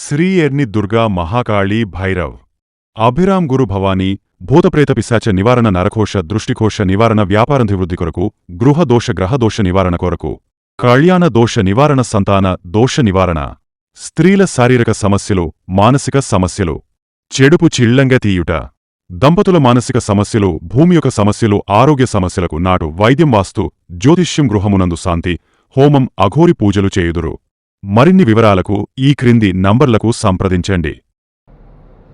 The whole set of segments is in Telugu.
శ్రీ ఎర్ని దుర్గా మహాకాళీ భైరవ్ అభిరామ్ గురు భవానీ భూతప్రేత పిశాచ నివారణ నరకోశ దృష్టికోశ నివారణ వ్యాపారాభివృద్ధి కొరకు గృహదోష గ్రహదోష నివారణ కొరకు కళ్యాణ దోష నివారణ సంతాన దోష నివారణ స్త్రీల శారీరక సమస్యలు మానసిక సమస్యలు చెడుపు చిళ్లంగా తీయుట దంపతుల మానసిక సమస్యలు భూమి యొక్క సమస్యలు ఆరోగ్య సమస్యలకు నాటు వైద్యం వాస్తు జ్యోతిష్యం గృహమునందు శాంతి హోమం అఘోరి పూజలు చేయుదురు. మరిన్ని వివరాలకు ఈ క్రింది నంబర్లకు సంప్రదించండి.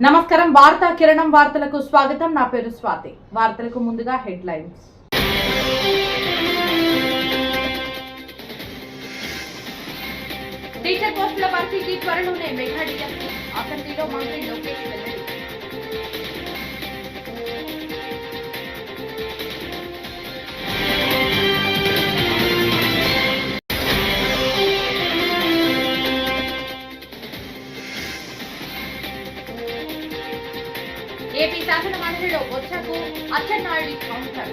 నమస్కారం. వార్తా కిరణం వార్తలకు స్వాగతం. నా పేరు స్వాతి. వార్తలకు ముందుగా హెడ్లైన్స్. టీచర్ పోస్టుల భర్తీకి త్వరలోనే మెగా డిఎస్సీ అసెంబ్లీలో మంత్రి లోకేష్ వెల్లడి. ఏపీ శాసన మండలిలో బొత్సకు అచ్చెన్నాయుడు కౌంటర్.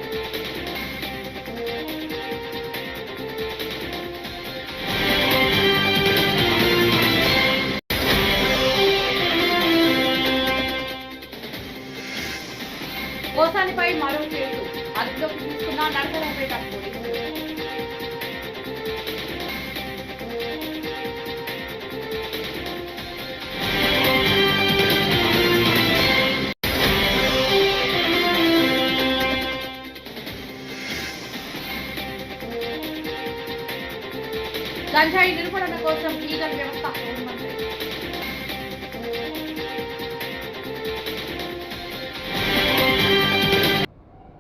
కోసానిపై మరో కేసు అదుపులోకి తీసుకున్న నరసరావుపేట పోలీసులు. గంజాయి నిలుపుదల కోసం ఈగల్ వ్యవస్థ హోంమంత్రి.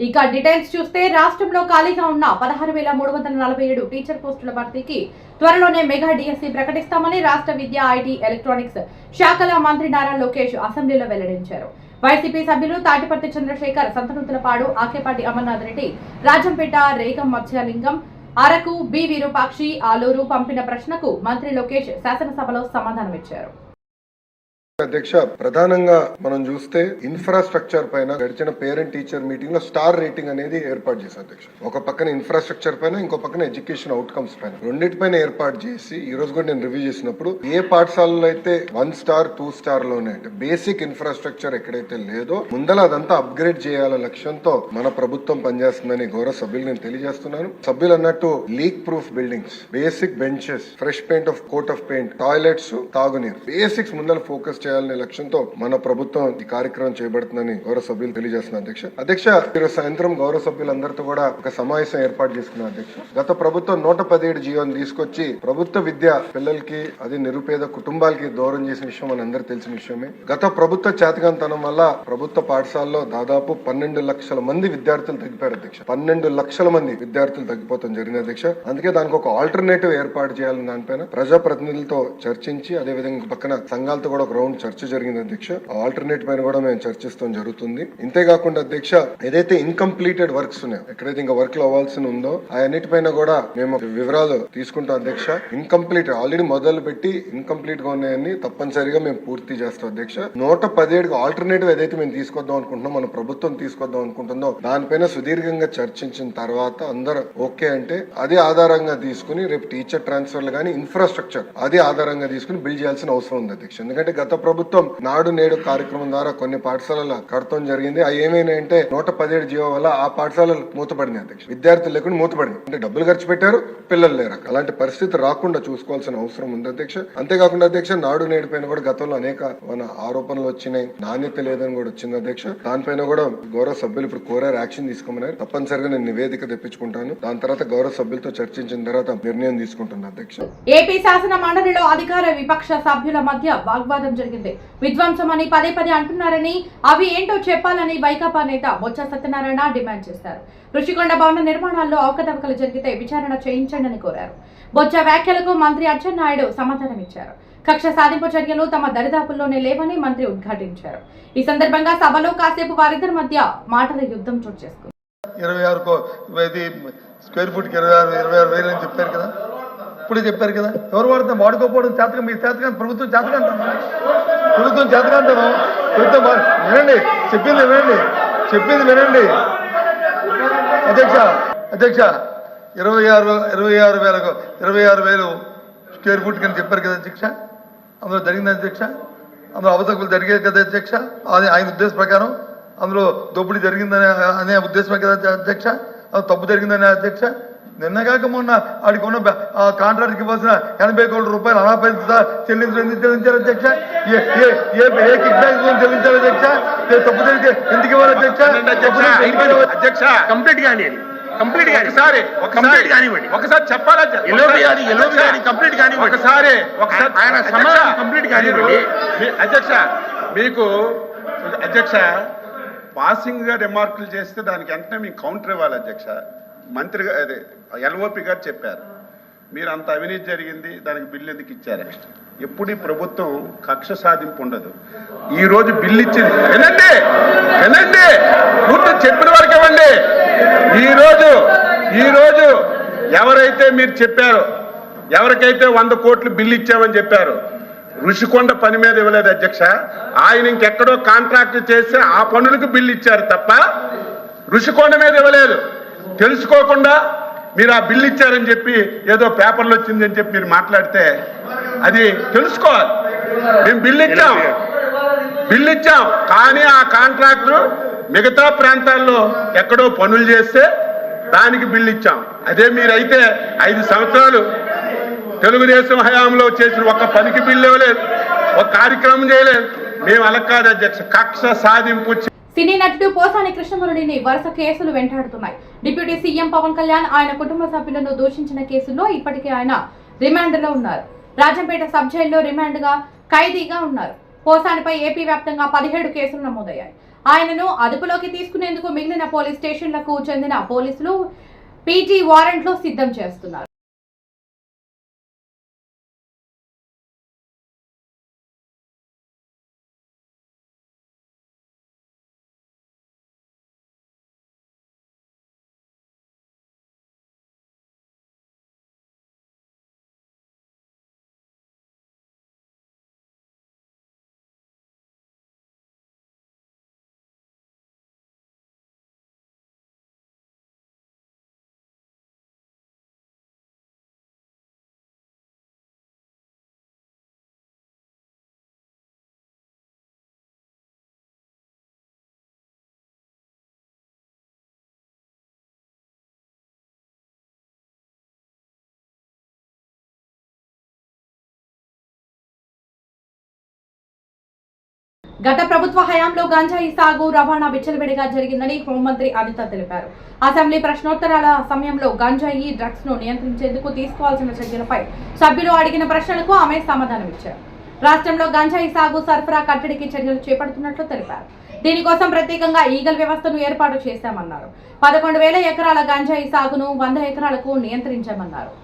ఇక డీటెయిల్స్ చూస్తే రాష్ట్రంలో ఖాళీగా ఉన్న 16,347 టీచర్ పోస్టుల భర్తీకి త్వరలోనే మెగా డిఎస్సీ ప్రకటిస్తామని రాష్ట్ర విద్యా ఐటీ ఎలక్ట్రానిక్స్ శాఖల మంత్రి నారా లోకేష్ అసెంబ్లీలో వెల్లడించారు. వైసీపీ సభ్యులు తాటిపర్తి చంద్రశేఖర్, సంతనూతలపాడు, ఆకేపాటి అమర్నాథ్ రెడ్డి, రాజంపేట రేగం మత్స్యలింగం, అరకు బి విరూపాక్షి, ఆలూరు పంపిన ప్రశ్నకు మంత్రి లోకేష్ శాసనసభలో సమాధానమిచ్చారు. అధ్యక్ష, ప్రధానంగా మనం చూస్తే ఇన్ఫ్రాస్ట్రక్చర్ పైన గడిచిన పేరెంట్ టీచర్ మీటింగ్ లో స్టార్ రేటింగ్ అనేది ఏర్పాటు చేశారు అధ్యక్ష. ఒక పక్కన ఇన్ఫ్రాస్ట్రక్చర్ పైన, ఇంకో పక్కన ఎడ్యుకేషన్ అవుట్కమ్స్ పైన, రెండింటిపైన ఏర్పాటు చేసి ఈ రోజు కూడా నేను రివ్యూ చేసినప్పుడు ఏ పాఠశాలలో అయితే 1 స్టార్ 2 స్టార్ లోనే అంటే బేసిక్ ఇన్ఫ్రాస్ట్రక్చర్ ఎక్కడైతే లేదో ముందల అదంతా అప్గ్రేడ్ చేయాల లక్ష్యంతో మన ప్రభుత్వం పనిచేస్తుందని గౌరవ సభ్యులు నేను తెలియజేస్తున్నాను. సభ్యులు అన్నట్టు leak proof buildings, basic benches, fresh paint of coat of paint, toilets, తాగునీరు, బేసిక్స్ ముందల ఫోకస్ చేయాలనే లక్ష్యంతో మన ప్రభుత్వం ఈ కార్యక్రమం చేయబడుతుందని గౌరవ సభ్యులు తెలియజేస్తున్నారు అధ్యక్ష. ఈరోజు సాయంత్రం గౌరవ సభ్యులందరితో కూడా ఒక సమావేశం ఏర్పాటు చేసుకున్నారు అధ్యక్ష. గత ప్రభుత్వం 117 జీవోని తీసుకొచ్చి ప్రభుత్వ విద్య పిల్లలకి, అది నిరుపేద కుటుంబాలకి దూరం చేసిన విషయం మన అందరికి తెలిసిన విషయమే. గత ప్రభుత్వ చేతకంతనం వల్ల ప్రభుత్వ పాఠశాలలో దాదాపు 12 లక్షల మంది విద్యార్థులు తగ్గిపోయారు అధ్యక్ష. 12 లక్షల మంది విద్యార్థులు తగ్గిపోతాం జరిగింది అధ్యక్ష. అందుకే దానికి ఒక ఆల్టర్నేటివ్ ఏర్పాటు చేయాలని దానిపైన ప్రజాప్రతినిధులతో చర్చించి, అదేవిధంగా పక్కన సంఘాలతో కూడా ఒక రౌండ్ చర్చ జరిగింది అధ్యక్ష. ఆల్టర్నేట్ పైన కూడా మేము చర్చిస్తాం జరుగుతుంది. ఇంతేకాకుండా అధ్యక్ష, ఏదైతే ఇన్కంప్లీటెడ్ వర్క్స్ ఉన్నాయో, ఎక్కడైతే ఇంకా వర్క్ లో అవ్వాల్సి ఉందో అన్నిటిపైన కూడా మేము వివరాలు తీసుకుంటాం అధ్యక్ష. ఇన్కంప్లీట్ ఆల్రెడీ మొదలు పెట్టి ఇన్కంప్లీట్ గా ఉన్నాయని తప్పనిసరిగా మేము పూర్తి చేస్తాం అధ్యక్ష. 117 ఆల్టర్నేటివ్ ఏదైతే మేము తీసుకొద్దాం అనుకుంటున్నాం, మన ప్రభుత్వం తీసుకొద్దాం అనుకుంటుందో దానిపైన సుదీర్ఘంగా చర్చించిన తర్వాత అందరూ ఓకే అంటే అది ఆధారంగా తీసుకుని రేపు టీచర్ ట్రాన్స్ఫర్లు కానీ ఇన్ఫ్రాస్ట్రక్చర్ అది ఆధారంగా తీసుకుని బిల్డ్ చేయాల్సిన అవసరం ఉంది అధ్యక్ష. ఎందుకంటే గత ప్రభుత్వం నాడు నేడు కార్యక్రమం ద్వారా కొన్ని పాఠశాలల కడతం జరిగింది. అవి ఏమైనాయంటే 117 జీవో వల్ల ఆ పాఠశాలలు మూతపడింది అధ్యక్ష. విద్యార్థులు లేకుండా మూతపడింది. అంటే డబ్బులు ఖర్చు పెట్టారు, పిల్లలు లేరు. అలాంటి పరిస్థితి రాకుండా చూసుకోవాల్సిన అవసరం ఉంది అధ్యక్ష. అంతేకాకుండా అధ్యక్ష, నాడు నేడు పైన కూడా గతంలో అనేక మన ఆరోపణలు వచ్చినాయి, నాణ్యత లేదని కూడా వచ్చింది అధ్యక్ష. దానిపైన కూడా గౌరవ సభ్యులు ఇప్పుడు కోరారు, యాక్షన్ తీసుకోమన్నారు. తప్పనిసరిగా నేను నివేదిక తెప్పించుకుంటాను. దాని తర్వాత గౌరవ సభ్యులతో చర్చించిన తర్వాత నిర్ణయం తీసుకుంటున్నాను అధ్యక్ష. ఏపీ శాసన మండలిలో అధికార విపక్ష సభ్యుల మధ్య వాగ్వాదం జరిగింది. విధ్వంసం అని పదే పదే అంటున్నారని, అవి ఏంటో చెప్పాలని వైకాపా నేత బొత్స సత్యనారాయణ డిమాండ్ చేశారు. రుషికొండ భవన నిర్మాణాల్లో అవకతవకలు జరిగితే విచారణ చేయించండి అని కోరారు. బొత్స వ్యాఖ్యలకు మంత్రి అచ్చెన్నాయుడు సమాధానమిచ్చారు. కక్ష సాధింపు చర్యలు తమ దరిదాపుల్లోనే లేవని మంత్రి ఉద్ఘాటించారు. ఈ సందర్భంగా సభలో కాసేపు వారిద్దరి మధ్య మాటల యుద్ధం చోటు చేసుకుంది. 26 స్క్వేర్ ఫుట్ 26 వేలు అని చెప్పారు కదా, ఇప్పుడే చెప్పారు కదా. ఎవరు వాడుతాం వాడుకోకపోవడం చేతకం, మీ చేతకాంత ప్రభుత్వం చేతకాంతం, ప్రభుత్వం చేతకాంతం. ప్రభుత్వం వినండి, చెప్పింది వినండి అధ్యక్ష. 26,000 స్క్వేర్ ఫుట్ అని చెప్పారు కదా అధ్యక్ష. అందులో జరిగింది అధ్యక్ష, అందులో అవతకులు జరిగాయి కదా అధ్యక్ష, అది ఆయన ఉద్దేశం ప్రకారం అందులో దోపిడీ జరిగిందనే అనే ఉద్దేశమే కదా అధ్యక్ష, తప్పు జరిగిందనే అధ్యక్ష. నిన్నగాక మొన్న ఆడికి ఉన్న కాంట్రాక్ట్కి ఇవ్వాల్సిన 80 కోట్ల రూపాయలు అనాపేక్ష చెల్లించారు అధ్యక్ష. ఏ కిక్ బ్యాక్ చెల్లించారు అధ్యక్ష? తప్పు జరిగితే ఎందుకు ఇవ్వాలి అధ్యక్ష? అధ్యక్ష కంప్లీట్ కానీ ఒకసారి చెప్పాలా కంప్లీట్ కానీ ఒకసారి ఆయన సమాధానం కంప్లీట్ కానివ్వండి అధ్యక్ష. మీకు అధ్యక్ష పాసింగ్ గా రిమార్కులు చేస్తే దానికి వెంటనే మీకు కౌంటర్ ఇవ్వాలి అధ్యక్ష. మంత్రి అదే ఎల్ఓపి గారు చెప్పారు మీరు అంత అవినీతి జరిగింది దానికి బిల్లు ఎందుకు ఇచ్చారు. ఎప్పుడు ఈ ప్రభుత్వం కక్ష సాధింపు ఉండదు. ఈ రోజు బిల్లు ఇచ్చింది వినండి పూర్తి చెప్పిన వరకు ఇవ్వండి. ఈ రోజు ఎవరైతే మీరు చెప్పారో ఎవరికైతే 100 కోట్లు బిల్లు ఇచ్చామని చెప్పారు ఋషికొండ పని మీద ఇవ్వలేదు అధ్యక్ష. ఆయన ఇంకెక్కడో కాంట్రాక్ట్ చేస్తే ఆ పనులకు బిల్లు ఇచ్చారు తప్ప ఋషికొండ మీద ఇవ్వలేదు. తెలుసుకోకుండా మీరు ఆ బిల్లు ఇచ్చారని చెప్పి ఏదో పేపర్లు వచ్చిందని చెప్పి మీరు మాట్లాడితే అది తెలుసుకోవాలి. మేము బిల్లు ఇచ్చాం కానీ ఆ కాంట్రాక్టర్ మిగతా ప్రాంతాల్లో ఎక్కడో పనులు చేస్తే దానికి బిల్లు ఇచ్చాం. అదే మీరైతే 5 సంవత్సరాలు తెలుగుదేశం హయాంలో చేసిన ఒక్క పనికి బిల్లు ఇవ్వలేదు, ఒక కార్యక్రమం చేయలేదు. మేము అలా కాదు అధ్యక్ష, కక్ష సాధింపు. సినీ నటుడు పోసాని కృష్ణమురళిని వరుస కేసులు వెంటాడుతున్నాయి. డిప్యూటీ సీఎం పవన్ కళ్యాణ్ ఆయన కుటుంబ సభ్యులను దూషించిన కేసుల్లో ఇప్పటికే ఆయన రిమాండ్లో ఉన్నారు. రాజంపేట సబ్ జైల్లో రిమాండ్గా ఖైదీగా ఉన్నారు. పోసానిపై ఏపీ వ్యాప్తంగా 17 కేసులు నమోదయ్యాయి. ఆయనను అదుపులోకి తీసుకునేందుకు మిగిలిన పోలీస్ స్టేషన్లకు చెందిన పోలీసులు పీటీ వారెంట్లు సిద్ధం చేస్తున్నారు. గత ప్రభుత్వ హయాంలో గంజాయి సాగు రవాణా విచ్చలవిడిగా జరిగిందని హోంమంత్రి అనిత తెలిపారు. అసెంబ్లీ ప్రశ్నోత్తరాల సమయంలో గంజాయి డ్రగ్స్ ను నియంత్రించేందుకు తీసుకోవాల్సిన చర్యలపై సభ్యులు అడిగిన ప్రశ్నలకు ఆమె సమాధానమిచ్చారు. రాష్ట్రంలో గంజాయి సాగు సరఫరా కట్టడికి చర్యలు చేపడుతున్నట్లు తెలిపారు. దీనికోసం ప్రత్యేకంగా ఈగల్ వ్యవస్థను ఏర్పాటు చేశామన్నారు. 11,000 ఎకరాల గంజాయి సాగును 100 ఎకరాలకు నియంత్రించామన్నారు.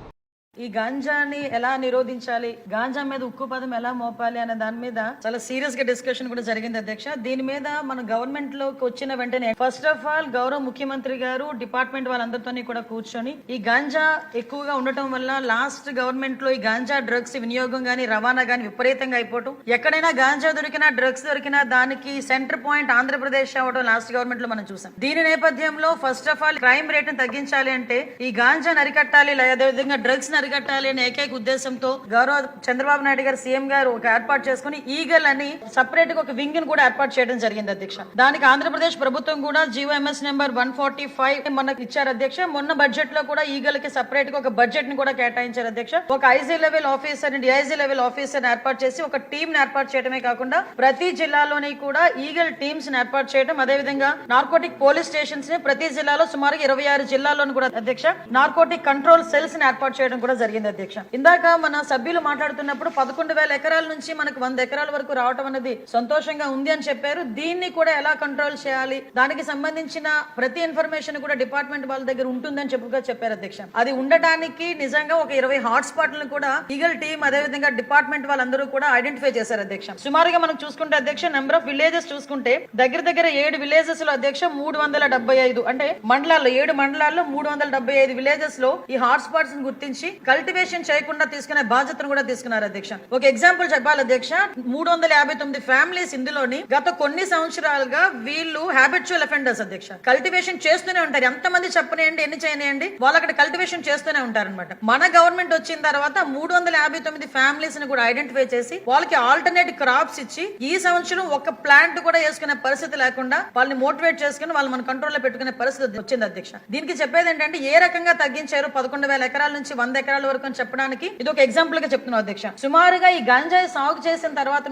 ఈ గాంజాని ఎలా నిరోధించాలి, గాంజా మీద ఉక్కు పదం ఎలా మోపాలి అనే దాని మీద చాలా సీరియస్ గా డిస్కషన్ కూడా జరిగింది అధ్యక్ష. దీని మీద మన గవర్నమెంట్ లోకి వచ్చిన వెంటనే ఫస్ట్ ఆఫ్ ఆల్ గౌరవ ముఖ్యమంత్రి గారు డిపార్ట్మెంట్ వాళ్ళందరితో కూడా కూర్చొని ఈ గాంజా ఎక్కువగా ఉండటం వల్ల లాస్ట్ గవర్నమెంట్ లో ఈ గాంజా డ్రగ్స్ వినియోగం గానీ రవాణా గానీ విపరీతంగా అయిపోవటం, ఎక్కడైనా గాంజా దొరికినా డ్రగ్స్ దొరికినా దానికి సెంటర్ పాయింట్ ఆంధ్రప్రదేశ్ అవడం లాస్ట్ గవర్నమెంట్ లో మనం చూసాం. దీని నేపథ్యంలో first of all crime rate తగ్గించాలి అంటే ఈ గాంజా నరికట్టాలి, అదేవిధంగా డ్రగ్స్ నరికట్టాలి అనే ఏకైక ఉద్దేశంతో గౌరవ చంద్రబాబు నాయుడు గారు సీఎం గారు ఒక ఏర్పాటు చేసుకుని ఈగల్ అని సపరేట్ గా ఒక వింగ్ ను కూడా ఏర్పాటు చేయడం జరిగింది అధ్యక్ష. దానికి ఆంధ్రప్రదేశ్ ప్రభుత్వం కూడా జీవోఎంఎస్ నెంబర్ 145 మనకు ఇచ్చారు అధ్యక్ష. మొన్న బడ్జెట్ లో కూడా ఈగల్ కి సపరేట్ గా ఒక బడ్జెట్ ని కూడా కేటాయించారు అధ్యక్ష. ఒక IG level officer DIG level officer ఏర్పాటు చేసి ఒక టీమ్ ని ఏర్పాటు చేయడమే కాకుండా ప్రతి జిల్లాలోని కూడా ఈగల్ టీమ్స్ ని ఏర్పాటు చేయడం, అదేవిధంగా నార్కోటిక్ పోలీస్ స్టేషన్స్ ని ప్రతి జిల్లాలో సుమారు 26 జిల్లాల్లోనూ కూడా అధ్యక్ష నార్కోటిక్ కంట్రోల్ సెల్స్ ని ఏర్పాటు చేయడం కూడా జరిగింది అధ్యక్ష. ఇందాక మన సభ్యులు మాట్లాడుతున్నప్పుడు 11,000 ఎకరాల నుంచి మనకు 100 ఎకరాల వరకు రావడం అనేది సంతోషంగా ఉంది అని చెప్పారు. దీన్ని కూడా ఎలా కంట్రోల్ చేయాలి, దానికి సంబంధించిన ప్రతి ఇన్ఫర్మేషన్ కూడా డిపార్ట్మెంట్ వాళ్ళ దగ్గర ఉంటుందని చెప్పారు అధ్యక్ష. అది ఉండటానికి నిజంగా ఒక 20 హాట్ స్పాట్లను కూడా ఈగల్ టీమ్ అదేవిధంగా డిపార్ట్మెంట్ వాళ్ళందరూ కూడా ఐడెంటిఫై చేశారు అధ్యక్ష. సుమారుగా మనం చూసుకుంటే అధ్యక్ష నెంబర్ ఆఫ్ విలేజెస్ చూసుకుంటే దగ్గర 7 విలేజెస్ లో అధ్యక్ష 375 అంటే మండలాల్లో 7 మండలాల్లో 375 విలేజెస్ లో ఈ హాట్ స్పాట్స్ గుర్తించి కల్టివేషన్ చేయకుండా తీసుకునే బాధ్యతను కూడా తీసుకున్నారు అధ్యక్ష. ఒక ఎగ్జాంపుల్ చెప్పాలి అధ్యక్ష, 359 ఫ్యామిలీస్ ఇందులోని గత కొన్ని సంవత్సరాలుగా వీళ్ళు హ్యాబిచువల్ అఫెండర్స్ అధ్యక్ష. కల్టివేషన్ చేస్తూనే ఉంటారు, ఎంతమంది చెప్పనేయండి ఎన్ని చేయనియండి వాళ్ళు అక్కడ కల్టివేషన్ చేస్తూనే ఉంటారు అనమాట. మన గవర్నమెంట్ వచ్చిన తర్వాత 359 ఫ్యామిలీస్ ని కూడా ఐడెంటిఫై చేసి వాళ్ళకి ఆల్టర్నేట్ క్రాప్స్ ఇచ్చి ఈ సంవత్సరం ఒక ప్లాంట్ కూడా వేసుకునే పరిస్థితి లేకుండా వాళ్ళని మోటివేట్ చేసుకుని వాళ్ళు మన కంట్రోల్లో పెట్టుకునే పరిస్థితి వచ్చింది అధ్యక్ష. దీనికి చెప్పేది ఏంటంటే ఏ రకంగా తగ్గించారు 11,000 ఎకరాల నుంచి 100 ఎకరాల వరకు అని చెప్పడానికి ఇది ఒక ఎగ్జాంపుల్ గా చెప్తున్నాం అధ్యక్ష. సుమారుగా ఈ గంజాయి సాగు చేసిన తర్వాత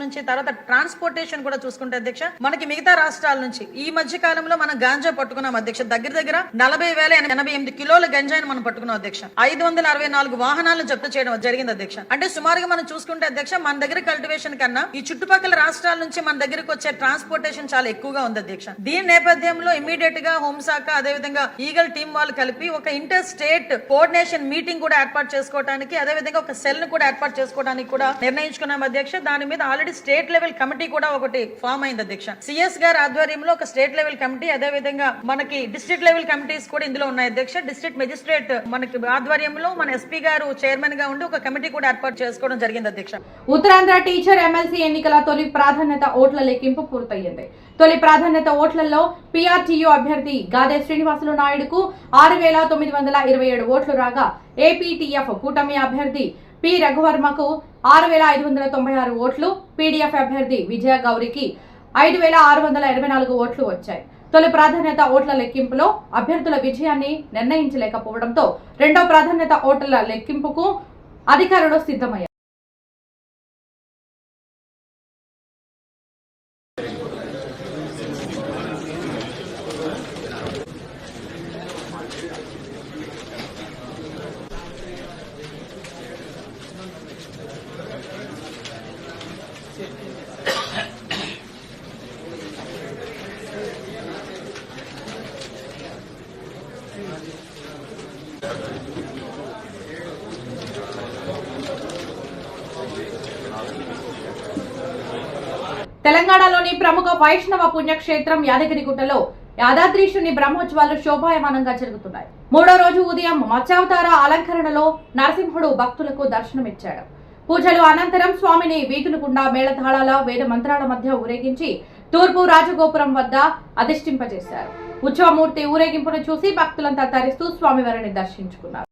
ట్రాన్స్పోర్టేషన్ కూడా చూసుకుంటే అధ్యక్ష, మనకి మిగతా రాష్ట్రాల నుంచి ఈ మధ్య కాలంలో మనం గాంజా పట్టుకున్నాం అధ్యక్ష. దగ్గర 40,088 కిలోల గంజాయిని మనం పట్టుకున్నాం అధ్యక్ష. 564 వాహనాలను జప్తు చేయడం జరిగింది అధ్యక్ష. అంటే సుమారుగా మనం చూసుకుంటే అధ్యక్ష, మన దగ్గర కల్టివేషన్ కన్నా ఈ చుట్టుపక్కల రాష్ట్రాల నుంచి మన దగ్గరకు వచ్చే ట్రాన్స్పోర్టేషన్ చాలా ఎక్కువగా ఉంది అధ్యక్ష. దీని నేపథ్యంలో ఇమీడియట్ గా హోంశాఖ అదేవిధంగా ఈగల్ టీమ్ వాళ్ళు కలిపి ఒక ఇంటర్ స్టేట్ కోఆర్డినేషన్ మీటింగ్ కూడా ఏర్పాటు చేసుకోవడానికి అదేవిధంగా ఒక సెల్ ను కూడా ఏర్పాటు చేసుకోవడానికి కూడా నిర్ణయించుకున్నాం అధ్యక్ష. దాని మీద ఆల్రెడీ స్టేట్ లెవెల్ కమిటీ కూడా ఒకటి ఫామ్ అయింది అధ్యక్ష. సిఎస్ గారి ఆధ్వర్యంలో ఒక స్టేట్ లెవెల్ కమిటీ అదేవిధంగా మనకి డిస్ట్రిక్ట్ లెవెల్ కమిటీస్ కూడా ఇందులో ఉన్నాయి అధ్యక్ష. డిస్ట్రిక్ట్ మెజిస్ట్రేట్ మనకి ఆధ్వర్యంలో మన ఎస్పీ గారు చైర్మన్ గా ఉండి ఒక కమిటీ కూడా ఏర్పాటు చేసుకోవడం జరిగింది అధ్యక్ష. ఉత్తరాంధ్ర టీచర్ ఎమ్మెల్సీ ఎన్నికల తొలి ప్రాధాన్యత ఓట్ల లెక్కింపు పూర్తయింది. తొలి ప్రాధాన్యత ఓట్లలో పిఆర్టీయూ అభ్యర్థి గాదే శ్రీనివాసులు నాయుడుకు 6,927 ఓట్లు రాగా ఏపీటీఎఫ్ కూటమి అభ్యర్థి పి రఘువర్మకు 6,596 ఓట్లు, పీడీఎఫ్ అభ్యర్థి విజయ గౌరికి 5,624 ఓట్లు వచ్చాయి. తొలి ప్రాధాన్యత ఓట్ల లెక్కింపులో అభ్యర్థుల విజయాన్ని నిర్ణయించలేకపోవడంతో రెండో ప్రాధాన్యత ఓట్ల లెక్కింపుకు అధికారులు సిద్ధమయ్యారు. తెలంగాణలోని ప్రముఖ వైష్ణవ పుణ్యక్షేత్రం యాదగిరిగుట్టలో యాదాద్రీశుని బ్రహ్మోత్సవాలు శోభాయమానంగా జరుగుతున్నాయి. మూడో రోజు ఉదయం మత్స్యావతార అలంకరణలో నరసింహుడు భక్తులకు దర్శనమిచ్చాడు. పూజలు అనంతరం స్వామిని వీధుల గుండా మేళతాళాల వేద మంత్రాల మధ్య ఊరేగించి తూర్పు రాజగోపురం వద్ద అధిష్ఠింపజేశారు. ఉత్సవమూర్తి ఊరేగింపును చూసి భక్తులంతా తరిస్తూ స్వామివారిని దర్శించుకున్నారు.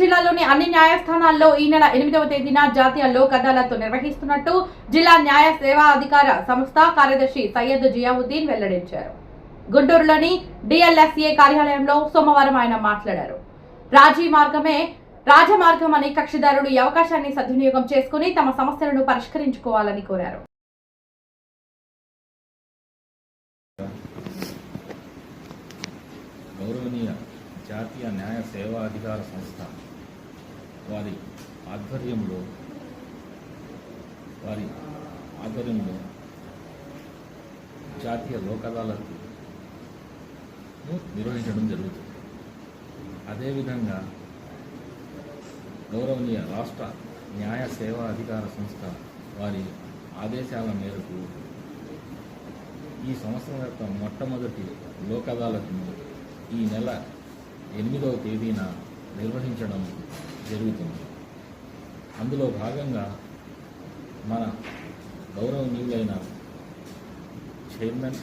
జిల్లాలోని అన్ని న్యాయస్థానాల్లో ఈ నెల 8వ తేదీన జాతీయ లోక్ అదాలత్ నిర్వహిస్తున్నట్టు జిల్లా న్యాయ సేవా అధికార సంస్థ కార్యదర్శి సయ్యద్ జియావుద్దీన్ వెల్లడించారు. గుంటూరులోని డిఎల్ఎస్ఏ కార్యాలయంలో సోమవారం ఆయన మాట్లాడారు. రాజమార్గం అనే కక్షిదారులు ఈ అవకాశాన్ని సద్వినియోగం చేసుకుని తమ సమస్యలను పరిష్కరించుకోవాలని కోరారు. గౌరవనీయ జాతీయ న్యాయ సేవా అధికార సంస్థ వారి ఆధ్వర్యంలో జాతీయ లోక్ అదాలత్ను నిర్వహించడం జరుగుతుంది. అదేవిధంగా గౌరవనీయ రాష్ట్ర న్యాయ సేవా అధికార సంస్థ వారి ఆదేశాల మేరకు ఈ సంవత్సరం యొక్క మొట్టమొదటి లోక్ అదాలత్ను ఈ నెల 8వ తేదీన నిర్వహించడం జరుగుతుంది. అందులో భాగంగా మన గౌరవనీయులైన చైర్మన్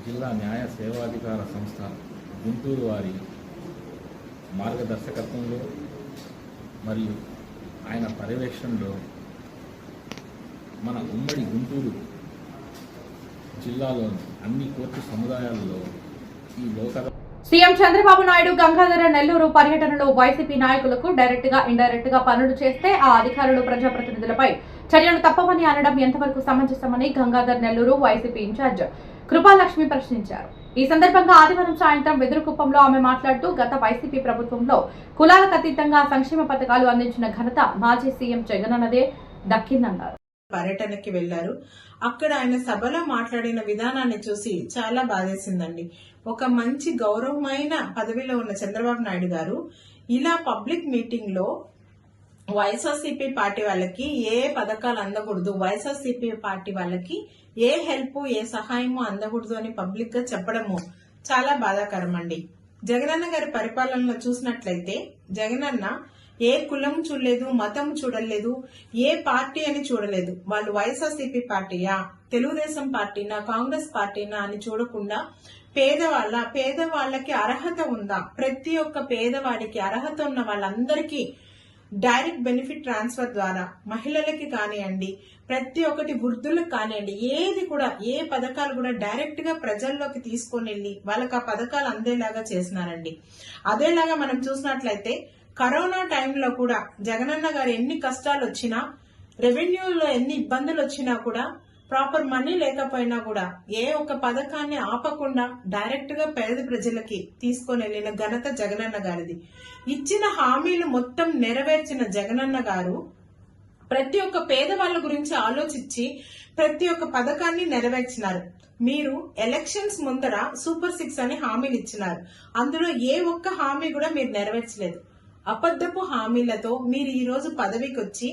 జిల్లా న్యాయ సేవాధికార సంస్థ గుంటూరు వారి మార్గదర్శకత్వంలో మరియు ఆయన పర్యవేక్షణలో మన ఉమ్మడి గుంటూరు జిల్లాలోని అన్ని కోర్టు సముదాయాల్లో ఈ లోక సీఎం చంద్రబాబు నాయుడు గంగాధర నెల్లూరు పర్యటనలో వైసీపీ నాయకులకు డైరెక్ట్ గా ఇండైరెక్ట్ గా పనులు చేస్తే ఆ అధికారులు ప్రజాప్రతినిధులపై చర్యలు తప్పవని అనడం ఎంతవరకు సమంజసమని గంగాధర్ నెల్లూరు వైసీపీ ఇన్ఛార్జ్ కృపాలక్ష్మి ప్రశ్నించారు. ఈ సందర్భంగా ఆదివారం సాయంత్రం వెదురుకుప్పంలో ఆమె మాట్లాడుతూ గత వైసీపీ ప్రభుత్వంలో కులాలకు అతీతంగా సంక్షేమ పథకాలు అందించిన ఘనత మాజీ సీఎం జగనన్నదే దక్కిందన్నారు. పర్యటనకి వెళ్లారు. అక్కడ ఆయన సభలో మాట్లాడిన విధానాన్ని చూసి చాలా బాధేసిందండి. ఒక మంచి గౌరవమైన పదవిలో ఉన్న చంద్రబాబు నాయుడు గారు ఇలా పబ్లిక్ మీటింగ్ లో వైఎస్ఆర్సీపీ పార్టీ వాళ్ళకి ఏ పథకాలు అందకూడదు, వైఎస్ఆర్సీపీ పార్టీ వాళ్ళకి ఏ హెల్ప్ ఏ సహాయము అందకూడదు అని పబ్లిక్ గా చెప్పడము చాలా బాధాకరం అండి. జగనన్న గారి పరిపాలనలో చూసినట్లయితే జగనన్న ఏ కులం చూడలేదు, మతం చూడలేదు, ఏ పార్టీ అని చూడలేదు. వాళ్ళు వైఎస్ఆర్సీపీ పార్టీయా, తెలుగుదేశం పార్టీనా, కాంగ్రెస్ పార్టీనా అని చూడకుండా పేదవాళ్ళకి అర్హత ఉందా, ప్రతి ఒక్క పేదవాడికి అర్హత ఉన్న వాళ్ళందరికీ డైరెక్ట్ బెనిఫిట్ ట్రాన్స్ఫర్ ద్వారా మహిళలకి కానివ్వండి, ప్రతి ఒక్కటి వృద్ధులకు కానివ్వండి, ఏది కూడా ఏ పథకాలు కూడా డైరెక్ట్ గా ప్రజల్లోకి తీసుకొని వెళ్లి వాళ్ళకి ఆ పథకాలు అందేలాగా చేసినారండి. అదేలాగా మనం చూసినట్లయితే కరోనా టైంలో కూడా జగనన్న గారు ఎన్ని కష్టాలు వచ్చినా, రెవెన్యూలో ఎన్ని ఇబ్బందులు వచ్చినా కూడా, ప్రాపర్ మనీ లేకపోయినా కూడా ఏ ఒక్క పథకాన్ని ఆపకుండా డైరెక్ట్ గా పేద ప్రజలకి తీసుకొని వెళ్లిన ఘనత జగనన్న గారిది. ఇచ్చిన హామీలు మొత్తం నెరవేర్చిన జగనన్న గారు ప్రతి ఒక్క పేదవాళ్ళ గురించి ఆలోచించి ప్రతి ఒక్క పథకాన్ని నెరవేర్చినారు. మీరు ఎలక్షన్స్ ముందర సూపర్ 6 అని హామీలు ఇచ్చినారు. అందులో ఏ ఒక్క హామీ కూడా మీరు నెరవేర్చలేదు. అబద్ధపు హామీలతో మీరు ఈ రోజు పదవికి వచ్చి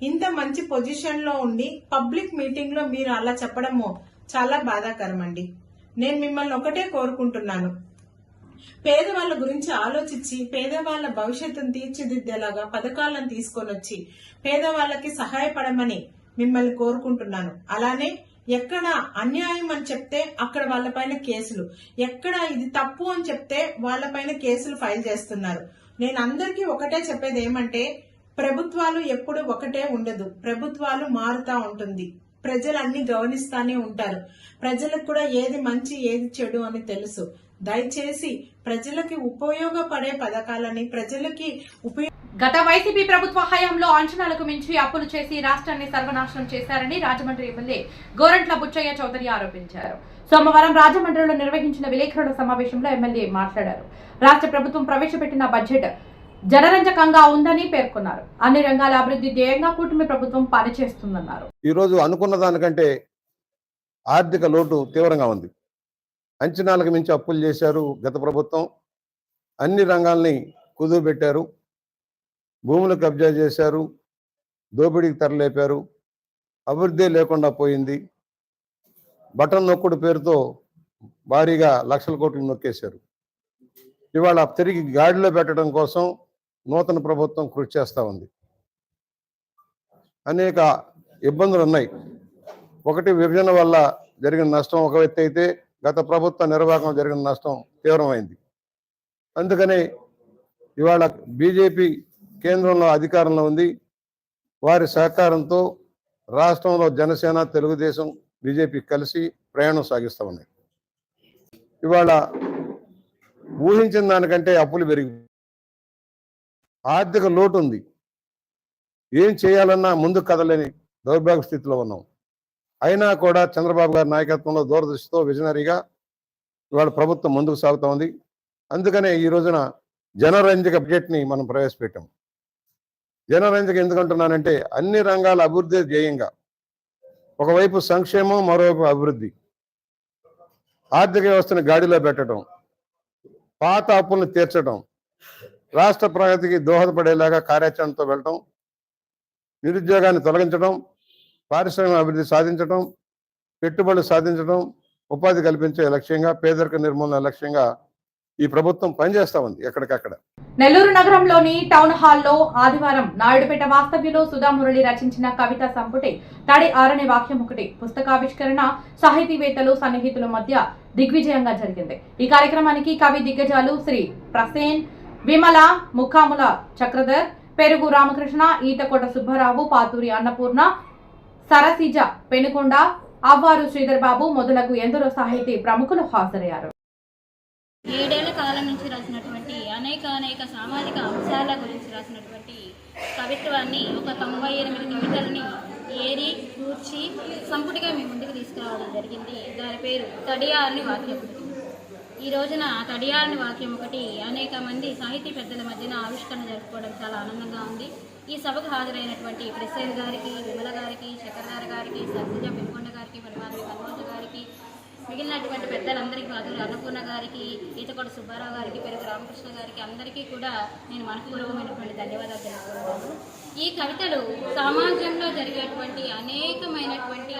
ఇంత మంచి పొజిషన్ లో ఉండి పబ్లిక్ మీటింగ్ లో మీరు అలా చెప్పడము చాలా బాధాకరం అండి. నేను మిమ్మల్ని ఒకటే కోరుకుంటున్నాను, పేదవాళ్ళ గురించి ఆలోచించి పేదవాళ్ళ భవిష్యత్తును తీర్చిదిద్దేలాగా పథకాలను తీసుకొని వచ్చి పేదవాళ్ళకి సహాయపడమని మిమ్మల్ని కోరుకుంటున్నాను. అలానే ఎక్కడ అన్యాయం అని చెప్తే అక్కడ వాళ్ళపైన కేసులు, ఎక్కడ ఇది తప్పు అని చెప్తే వాళ్ళపైన కేసులు ఫైల్ చేస్తున్నారు. నేను అందరికీ ఒకటే చెప్పేది ఏమంటే, ప్రభుత్వాలు ఎప్పుడు ఒకటే ఉండదు, ప్రభుత్వాలు మారుతా ఉంటుంది. ప్రజలు అన్ని గమనిస్తానే ఉంటారు. ప్రజలకు కూడా ఏది మంచి ఏది చెడు అని తెలుసు. దయచేసి ప్రజలకి ఉపయోగపడే పథకాలని ప్రజలకి గత వైసీపీ ప్రభుత్వ హయాంలో అంచనాలకు మించి అప్పులు చేసి రాష్ట్రాన్ని సర్వనాశనం చేశారని రాజమండ్రి ఎమ్మెల్యే గోరంట్ల బుచ్చయ్య చౌదరి ఆరోపించారు. సోమవారం రాజమండ్రిలో నిర్వహించిన విలేకరుల సమావేశంలో ఎమ్మెల్యే మాట్లాడారు. రాష్ట్ర ప్రభుత్వం ప్రవేశపెట్టిన బడ్జెట్ జనరంజకంగా ఉందని పేర్కొన్నారు. అన్ని రంగాల అభివృద్ధి ధ్యేయంగా కూటమి ప్రభుత్వం పనిచేస్తుందన్నారు. ఈ రోజు అనుకున్న దానికంటే ఆర్థిక లోటు తీవ్రంగా ఉంది. అంచనాలకు మించి అప్పులు చేశారు గత ప్రభుత్వం. అన్ని రంగాల్ని కుదువబెట్టారు, భూములు కబ్జా చేశారు, దోపిడీకి తరలేపారు, అభివృద్ధి లేకుండా పోయింది. బటన్ నొక్కుడు పేరుతో భారీగా లక్షల కోట్లు నొక్కేశారు. ఇవాళ తిరిగి గాడిలో పెట్టడం కోసం నూతన ప్రభుత్వం కృషి చేస్తూ ఉంది. అనేక ఇబ్బందులు ఉన్నాయి. ఒకటి, విభజన వల్ల జరిగిన నష్టం ఒక వ్యక్తి అయితే, గత ప్రభుత్వ నిర్వాహకం జరిగిన నష్టం తీవ్రమైంది. అందుకనే ఇవాళ బీజేపీ కేంద్రంలో అధికారంలో ఉంది. వారి సహకారంతో రాష్ట్రంలో జనసేన, తెలుగుదేశం, బీజేపీ కలిసి ప్రయాణం సాగిస్తూ ఉన్నాయి. ఇవాళ ఊహించిన దానికంటే అప్పులు పెరిగి ఆర్థిక లోటు ఉంది. ఏం చేయాలన్నా ముందు కదలేని దౌర్భాగ్య స్థితిలో ఉన్నాం. అయినా కూడా చంద్రబాబు గారి నాయకత్వంలో దూరదృష్టితో విజనరీగా ఇవాళ ప్రభుత్వం ముందుకు సాగుతూ ఉంది. అందుకనే ఈ రోజున జనరంజక బడ్జెట్ని మనం ప్రవేశపెట్టాం. జనరంజక ఎందుకంటున్నానంటే అన్ని రంగాల అభివృద్ధి ధ్యేయంగా, ఒకవైపు సంక్షేమం, మరోవైపు అభివృద్ధి, ఆర్థిక వ్యవస్థను గాడిలో పెట్టడం, పాత అప్పులను తీర్చడం, రాష్ట్ర ప్రగతికి దోహదపడేలాగా కార్యాచరణతో వెళ్ళటం, నిరుద్యోగాన్ని తొలగించడం, పారిశ్రామిక అభివృద్ధి సాధించడం, పెట్టుబడులు సాధించడం, ఉపాధి కల్పించే లక్ష్యంగా, పేదరిక నిర్మూలన లక్ష్యంగా ఈ ప్రభుత్వం పనిచేస్తా ఉంది ఎక్కడికక్కడ. నెల్లూరు నగరంలోని టౌన్ హాల్లో ఆదివారం నాయుడుపేట వాస్తవ్యులు సుధామురళి రచించిన కవితా సంపుటి తడి ఆరనే వాక్యం ఒకటి పుస్తకావిష్కరణ సాహితీవేత్తలు, సన్నిహితుల మధ్య దిగ్విజయంగా జరిగింది. ఈ కార్యక్రమానికి కవి దిగ్గజాలు శ్రీ ప్రసేన్, విమల, ముఖాముల చక్రధర్, పెరుగు రామకృష్ణ, ఈతకోట సుబ్బారావు, పాతూరి అన్నపూర్ణ, సరసిజ పెనుకొండ, అవ్వారు శ్రీధర్ బాబు మొదలగు ఎందరో సాహితీ ప్రముఖులు హాజరయ్యారు. 7 ఏళ్ల కాలం నుంచి రాసినటువంటి అనేక సామాజిక అంశాల గురించి రాసినటువంటి కవిత్వాన్ని, ఒక 98 కవితలని ఏరి కూర్చి సంపుటిగా మీ ముందుకు తీసుకురావడం జరిగింది. దాని పేరు తడియారని వాక్యం ఒకటి. ఈ రోజున తడియారని వాక్యం ఒకటి అనేక మంది సాహితీ పెద్దల మధ్యన ఆవిష్కరణ జరుపుకోవడం చాలా ఆనందంగా ఉంది. ఈ సభకు హాజరైనటువంటి ప్రసేన్ గారికి, విమల గారికి, చక్రధార గారికి, సరసిజ పెనుకొండ గారికి, పరిమాధవి హనుమంత గారికి, మిగిలినటువంటి పెద్దలందరికీ, పాతూరి అన్నపూర్ణ గారికి, ఈతకోట సుబ్బారావు గారికి, పెరుగు రామకృష్ణ గారికి, అందరికీ కూడా నేను మనపూర్వకమైనటువంటి ధన్యవాదాలు తెలుపుతున్నాను. ఈ కవితలు సమాజంలో జరిగేటువంటి అనేకమైనటువంటి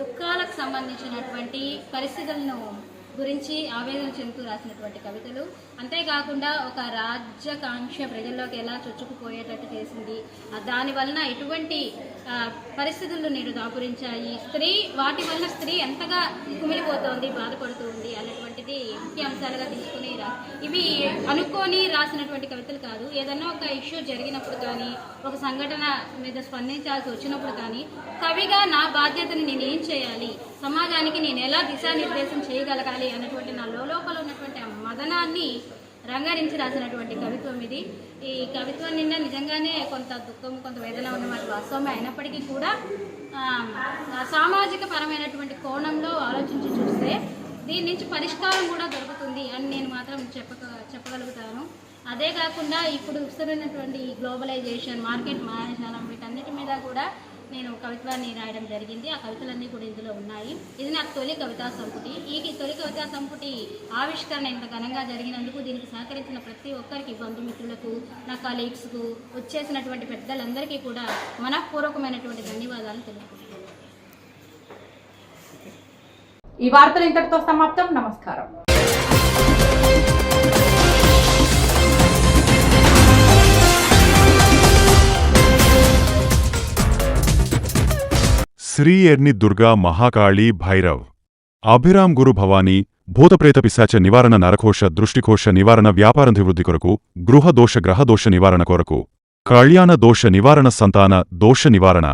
దుఃఖాలకు సంబంధించినటువంటి పరిస్థితులను గురించి ఆవేదన చెందుతూ రాసినటువంటి కవితలు. అంతేకాకుండా ఒక రాజ్యాకాంక్ష ప్రజల్లోకి ఎలా చొచ్చుకుపోయేటట్టు చేసింది, దానివలన ఎటువంటి పరిస్థితులు నేడు దాపురించాయి, వాటి వలన స్త్రీ ఎంతగా కుమిలిపోతోంది, బాధపడుతూ ఉంది అన్నటువంటిది ముఖ్య అంశాలుగా తీసుకుని ఇవి అనుకోని రాసినటువంటి కవితలు కాదు. ఏదన్నా ఒక ఇష్యూ జరిగినప్పుడు కానీ, ఒక సంఘటన మీద స్పందించాల్సి వచ్చినప్పుడు కానీ, కవిగా నా బాధ్యతని నేను ఏం చేయాలి, సమాజానికి నేను ఎలా దిశానిర్దేశం చేయగలగాలి అన్నటువంటి నా లోపల ఉన్నటువంటి ఆ మదనాన్ని రంగరించి రాసినటువంటి కవిత్వం ఇది. ఈ కవిత్వం నిన్న నిజంగానే కొంత దుఃఖం, కొంత వేదన ఉన్నమాట వాస్తవమే. అయినప్పటికీ కూడా సామాజిక పరమైనటువంటి కోణంలో ఆలోచించి చూస్తే దీని నుంచి పరిష్కారం కూడా దొరుకుతుంది అని నేను మాత్రం చెప్పగలుగుతాను. అదే కాకుండా ఇప్పుడు విస్తరినటువంటి గ్లోబలైజేషన్, మార్కెట్ మానేశానం, వీటన్నిటి మీద కూడా నేను కవిత్వాన్ని రాయడం జరిగింది. ఆ కవితలన్నీ కూడా ఇందులో ఉన్నాయి. ఇది నాకు తొలి కవితా సంపుటి. ఈ తొలి కవితా సంపుటి ఆవిష్కరణ ఇంత ఘనంగా జరిగినందుకు దీనికి సహకరించిన ప్రతి ఒక్కరికి, బంధుమిత్రులకు, నా కలీగ్స్కు, వచ్చేసినటువంటి పెద్దలందరికీ కూడా మనఃపూర్వకమైనటువంటి ధన్యవాదాలు తెలుపుతున్నాను. ఈ వార్తలు ఇంతటితో సమాప్తం. నమస్కారం. శ్రీ ఎర్ని దుర్గా మహాకాళీ భైరవ్ అభిరామ్ గురు భవానీ భూతప్రేత పిశాచ నివారణ నరకోశ దృష్టికోశ నివారణ వ్యాపారాభివృద్ధి కొరకు గృహదోష గ్రహదోష నివారణ కొరకు కళ్యాణ దోష నివారణ సంతాన దోష నివారణ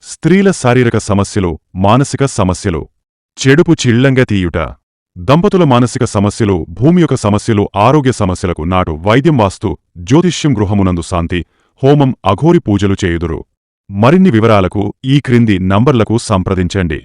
స్త్రీల శారీరక సమస్యలు మానసిక సమస్యలు చెడుపు చిళ్లంగ తీయుట దంపతుల మానసిక సమస్యలు భూమి యొక్క సమస్యలు ఆరోగ్య సమస్యలకు నాటు వైద్యం వాస్తు జ్యోతిష్యం గృహమునందు శాంతి హోమం అఘోరి పూజలు చేయుదురు. మరిన్ని వివరాలకు ఈ క్రింది నంబర్లకు సంప్రదించండి.